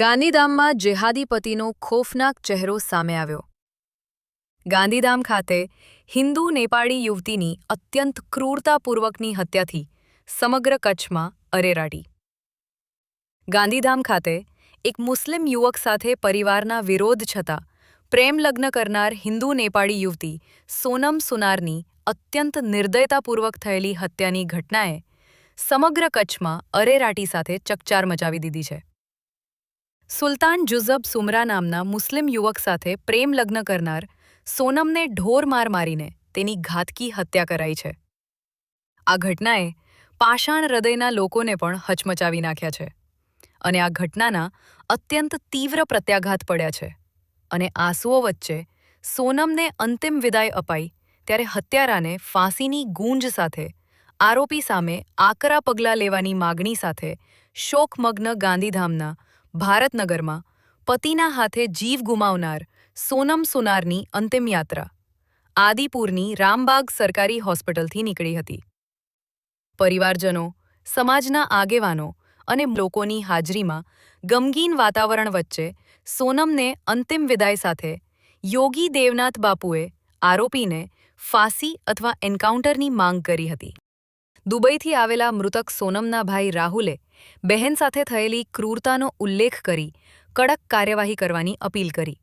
ગાંધીધામમાં જેહાદીપતિનો ખોફનાક ચહેરો સામે આવ્યો। ગાંધીધામ ખાતે હિન્દુ નેપાળી યુવતીની અત્યંત ક્રૂરતાપૂર્વકની હત્યાથી સમગ્ર કચ્છમાં અરેરાટી। ગાંધીધામ ખાતે એક મુસ્લિમ યુવક સાથે પરિવારના વિરોધ છતાં પ્રેમલગ્ન કરનાર હિન્દુ નેપાળી યુવતી સોનમ સુનારની અત્યંત નિર્દયતાપૂર્વક થયેલી હત્યાની ઘટનાએ સમગ્ર કચ્છમાં અરેરાટી સાથે ચકચાર મચાવી દીધી છે। સુલતાન જુઝબ સુમરા નામના મુસ્લિમ યુવક સાથે પ્રેમલગ્ન કરનાર સોનમને ઢોર માર મારીને તેની ઘાતકી હત્યા કરાઈ છે। આ ઘટનાએ પાષાણ હૃદયના લોકોને પણ હચમચાવી નાખ્યા છે અને આ ઘટનાના અત્યંત તીવ્ર પ્રત્યાઘાત પડ્યા છે અને આંસુઓ વચ્ચે સોનમને અંતિમ વિદાય અપાઈ ત્યારે હત્યારાને ફાંસીની ગૂંજ સાથે આરોપી સામે આકરા પગલાં લેવાની માગણી સાથે શોકમગ્ન ગાંધીધામના ભારતનગરમાં પતિના હાથે જીવ ગુમાવનાર સોનમ સુનારની અંતિમ યાત્રા આદિપુરની રામબાગ સરકારી હોસ્પિટલથી નીકળી હતી। પરિવારજનો, સમાજના આગેવાનો અને લોકોની હાજરીમાં ગમગીન વાતાવરણ વચ્ચે સોનમને અંતિમ વિદાય સાથે યોગી દેવનાથ બાપુએ આરોપીને ફાંસી અથવા એન્કાઉન્ટરની માંગ કરી હતી। દુબઈથી આવેલા મૃતક સોનમના ભાઈ રાહુલે બહેન સાથે થયેલી ક્રૂરતાનો ઉલ્લેખ કરી કડક કાર્યવાહી કરવાની અપીલ કરી।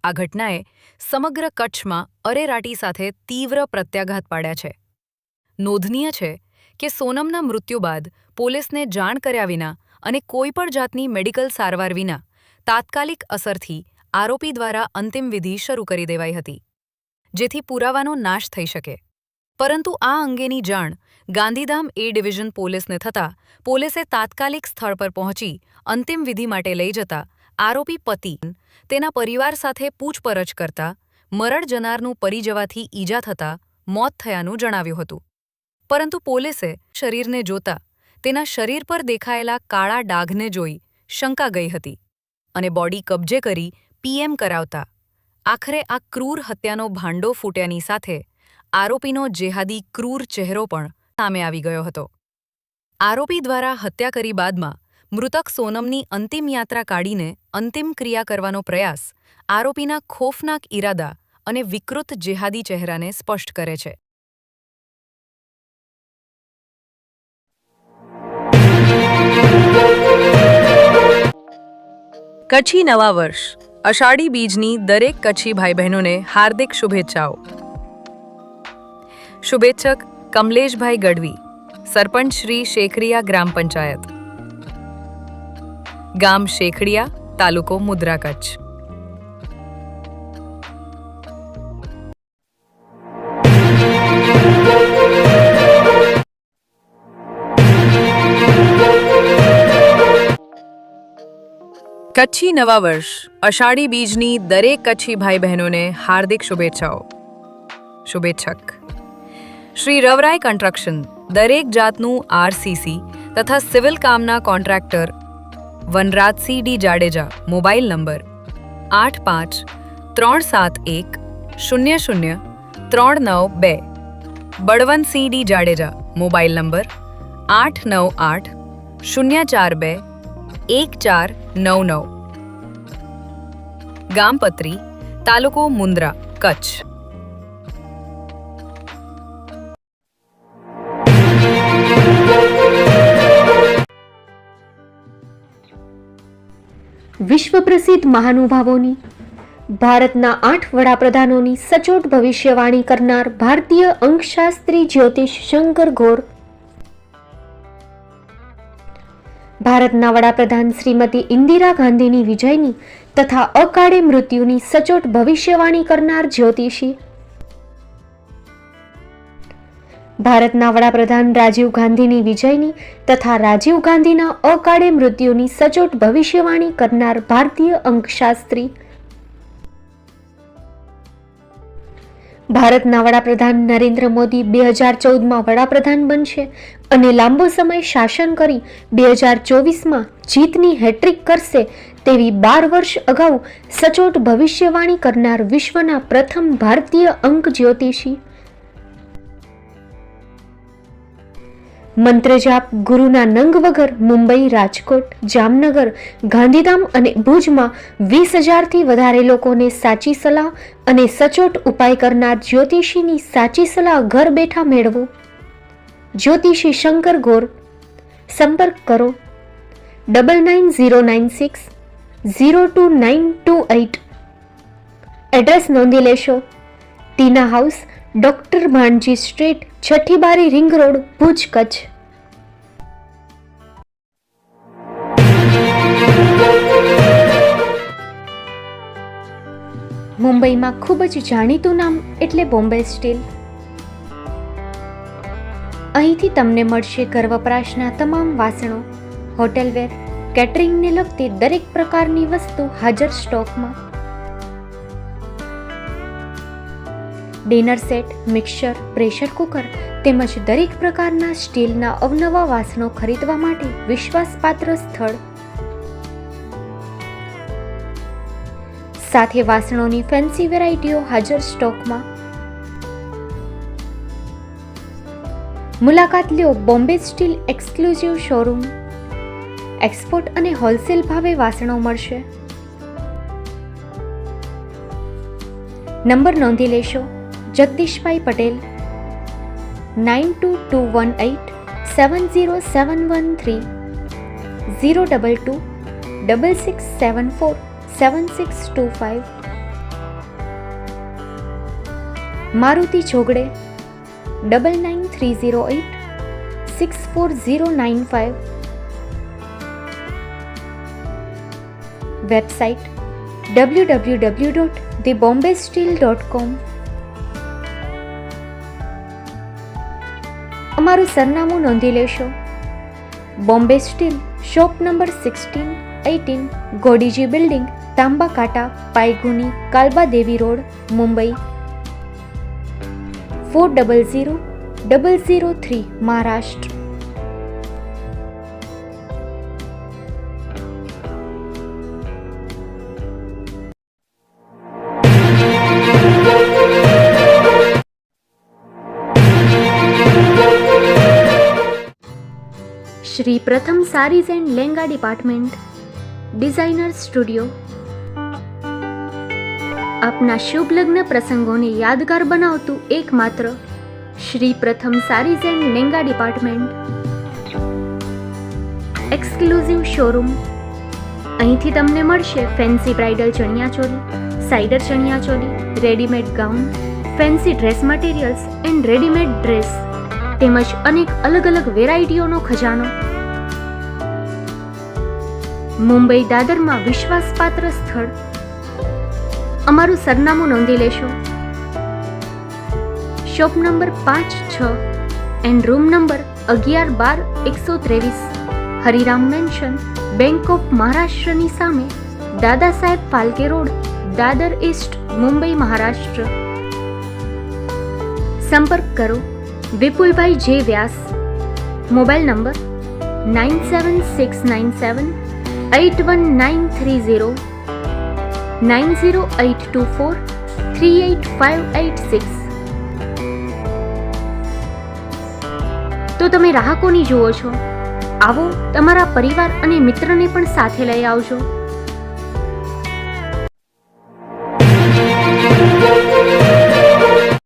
આ ઘટનાએ સમગ્ર કચ્છમાં અરેરાટી સાથે તીવ્ર પ્રત્યાઘાત પાડ્યા છે। નોંધનીય છે કે સોનમના મૃત્યુ બાદ પોલીસને જાણ કર્યા વિના અને કોઈપણ જાતની મેડિકલ સારવાર વિના તાત્કાલિક અસરથી આરોપી દ્વારા અંતિમ વિધિ શરૂ કરી દેવાઈ હતી, જેથી પુરાવાનો નાશ થઈ શકે। પરંતુ આ અંગેની જાણ ગાંધીધામ એ ડિવિઝન પોલીસને થતાં પોલીસે તાત્કાલિક સ્થળ પર પહોંચી અંતિમ વિધિ માટે લઈ જતા આરોપી પતિ તેના પરિવાર સાથે પૂછપરછ કરતા મરણ જનારનું પરી જવાથી ઈજા થતાં મોત થયાનું જણાવ્યું હતું। પરંતુ પોલીસે શરીરને જોતા તેના શરીર પર દેખાયેલા કાળા ડાઘને જોઈ શંકા ગઈ હતી અને બોડી કબજે કરી પીએમ કરાવતા આખરે આ ક્રૂર હત્યાનો ભાંડો ફૂટ્યાની સાથે આરોપીનો જેહાદી ક્રૂર ચહેરો પણ સામે આવી ગયો હતો। આરોપી દ્વારા હત્યા કરી બાદમાં મૃતક સોનમની અંતિમ યાત્રા કાઢીને અંતિમ ક્રિયા કરવાનો પ્રયાસ આરોપીના ખોફનાક ઈરાદા અને વિકૃત જેહાદી ચહેરાને સ્પષ્ટ કરે છે। કચ્છી નવા વર્ષ અષાઢી બીજની દરેક કચ્છી ભાઈ બહેનોને હાર્દિક શુભેચ્છાઓ। શુભેચ્છક કમલેશભાઈ ગઢવી, સરપંચ શ્રી શેખરિયા ગ્રામ પંચાયત, ગામ શેખડિયા, તાલુકો મુદ્રા, કચ્છ। કચ્છી નવા વર્ષ અષાઢી બીજની દરેક કચ્છી ભાઈ બહેનોને હાર્દિક શુભેચ્છાઓ। શુભેચ્છક શ્રી રવરાય કન્સ્ટ્રક્શન દરેક જાતનું આરસીસી તથા સિવિલ કામના contractor Vanrajsinh D Jadeja, mobile number 8537100392, Balwantsinh D Jadeja, mobile number 8980421499, ગામ પત્રી, તાલુકો મુન્દ્રા, કચ્છ। વિશ્વ પ્રસિદ્ધ મહાનુભાવોની, ભારતના 8 વડાપ્રધાનોની સચોટ ભવિષ્યવાણી કરનાર ભારતીય અંકશાસ્ત્રી જ્યોતિષ શંકર ગોર, ભારતના વડાપ્રધાન શ્રીમતી ઇન્દિરા ગાંધીની વિજયની તથા અકાળે મૃત્યુની સચોટ ભવિષ્યવાણી કરનાર જ્યોતિષી, ભારતના વડાપ્રધાન રાજીવ ગાંધીની વિજયની તથા રાજીવ ગાંધીના અકાળે મૃત્યુની સચોટ ભવિષ્યવાણી કરનાર ભારતીય અંકશાસ્ત્રી, ભારતના વડાપ્રધાન નરેન્દ્ર મોદી 2014માં વડાપ્રધાન બનશે અને લાંબો સમય શાસન કરી 2024માં જીતની હેટ્રિક કરશે તેવી 12 વર્ષ અગાઉ સચોટ ભવિષ્યવાણી કરનાર વિશ્વના પ્રથમ ભારતીય અંક જ્યોતિષી, મંત્રજાપ ગુરુના નંગ વગર મુંબઈ, રાજકોટ, જામનગર, ગાંધીધામ અને ભુજમાં 20,000થી વધારે લોકોને સાચી સલાહ અને સચોટ ઉપાય કરનાર જ્યોતિષીની સાચી સલાહ ઘર બેઠા મેળવો. જ્યોતિષી શંકર ગોર. સંપર્ક કરો 9909602928. એડ્રેસ નોંધી લેશો. ટીના હાઉસ, ડોક્ટર ભાણજી સ્ટ્રીટ, છઠ્ઠી બારી, રિંગ રોડ, ભુજ, કચ્છ. મુંબઈમાં ખૂબ જ જાણીતું નામ એટલે બોમ્બે સ્ટીલ. અહીંથી તમને મળશે ઘર વપરાશના તમામ વાસણો, હોટેલવેર, કેટરિંગને લગતી દરેક પ્રકારની વસ્તુ હાજર સ્ટોકમાં. Dinner set, mixer, pressure cooker તેમજ દરેક પ્રકારના સ્ટીલના અવનવા વાસણો ખરીદવા માટે વિશ્વાસપાત્ર સ્થળ. સાથે વાસણોની ફેન્સી વેરાયટીઓ હાજર સ્ટોકમાં. મુલાકાત લ્યો Bombay steel exclusive showroom. Export અને હોલસેલ ભાવે વાસણો મળશે. નંબર નોંધી લેશો. જગદીશભાઈ પટેલ 9221870713 022 6674 7625. મારુતિ જોગડે 9930864095. Website www.thebombasteel.com. અમારું સરનામું નોંધી લેશો. Bombay steel, shop number 16-18, Godiji building, Tamba Kanta, Pydhonie, Kalbadevi road, Mumbai 400003, Maharashtra. Shri Pratham sarees and langa department, designer studio. આપના શુભ લગ્ન પ્રસંગોને યાદગાર બનાવતું એકમાત્ર Shri Pratham sarees and langa department. Exclusive showroom. અહીંથી તમને મળશે fancy bridal chaniya choli, cider chaniya choli, readymade gown, fancy dress materials and readymade dress તેમજ અનેક અલગ અલગ વેરાયટીઓનો ખજાનો. મુંબઈ દાદરમાં વિશ્વાસપાત્ર સ્થળ. અમારું સરનામું નોંધી લેશો. Shop number 5-6 and room number 11-12-123, Hariram mansion, bank of મહારાષ્ટ્રની સામે, દાદા સાહેબ ફાલ્કે રોડ, દાદર ઈસ્ટ, મુંબઈ, મહારાષ્ટ્ર. સંપર્ક કરો વિપુલભાઈ જે વ્યાસ. Mobile number 9769781930, 9082438586. તો તમે રાહ કોની જુઓ છો? આવો, તમારા પરિવાર અને મિત્રને પણ સાથે લઈ આવજો.